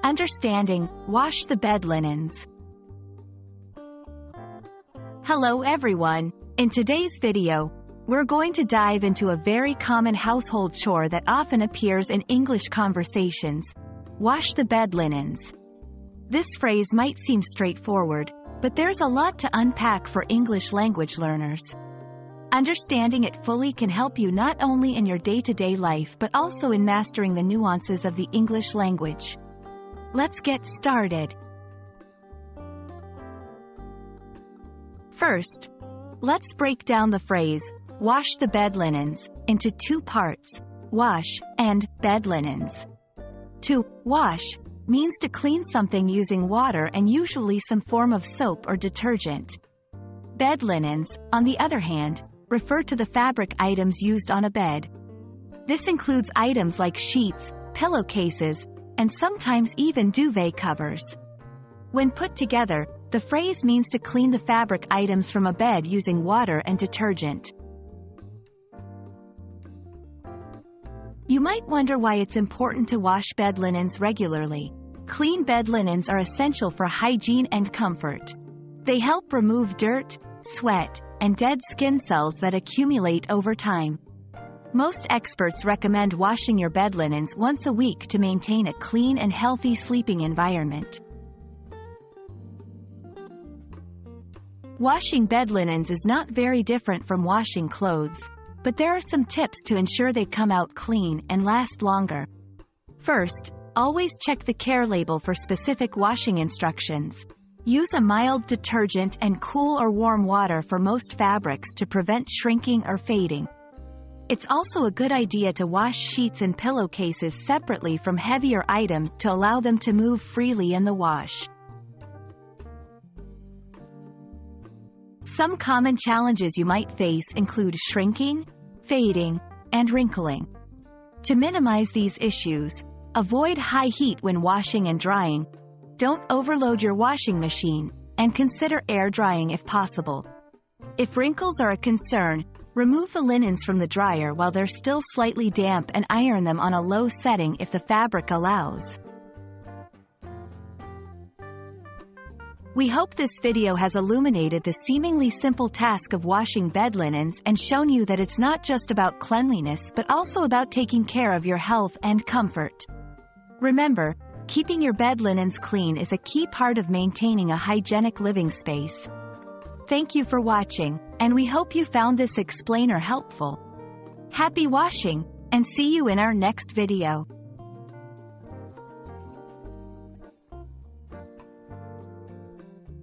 Understanding, wash the bed linens. Hello everyone, in today's video, we're going to dive into a very common household chore that often appears in English conversations. Wash the bed linens. This phrase might seem straightforward, but there's a lot to unpack for English language learners. Understanding it fully can help you not only in your day-to-day life but also in mastering the nuances of the English language. Let's get started. First, let's break down the phrase, wash the bed linens, into two parts, wash and bed linens. To wash means to clean something using water and usually some form of soap or detergent. Bed linens, on the other hand, refer to the fabric items used on a bed. This includes items like sheets, pillowcases, and sometimes even duvet covers. When put together, the phrase means to clean the fabric items from a bed using water and detergent. You might wonder why it's important to wash bed linens regularly. Clean bed linens are essential for hygiene and comfort. They help remove dirt, sweat, and dead skin cells that accumulate over time. Most experts recommend washing your bed linens once a week to maintain a clean and healthy sleeping environment. Washing bed linens is not very different from washing clothes, but there are some tips to ensure they come out clean and last longer. First, always check the care label for specific washing instructions. Use a mild detergent and cool or warm water for most fabrics to prevent shrinking or fading. It's also a good idea to wash sheets and pillowcases separately from heavier items to allow them to move freely in the wash. Some common challenges you might face include shrinking, fading, and wrinkling. To minimize these issues, avoid high heat when washing and drying. Don't overload your washing machine, and consider air drying if possible. If wrinkles are a concern, remove the linens from the dryer while they're still slightly damp and iron them on a low setting if the fabric allows. We hope this video has illuminated the seemingly simple task of washing bed linens and shown you that it's not just about cleanliness but also about taking care of your health and comfort. Remember, keeping your bed linens clean is a key part of maintaining a hygienic living space. Thank you for watching, and we hope you found this explainer helpful. Happy washing, and see you in our next video.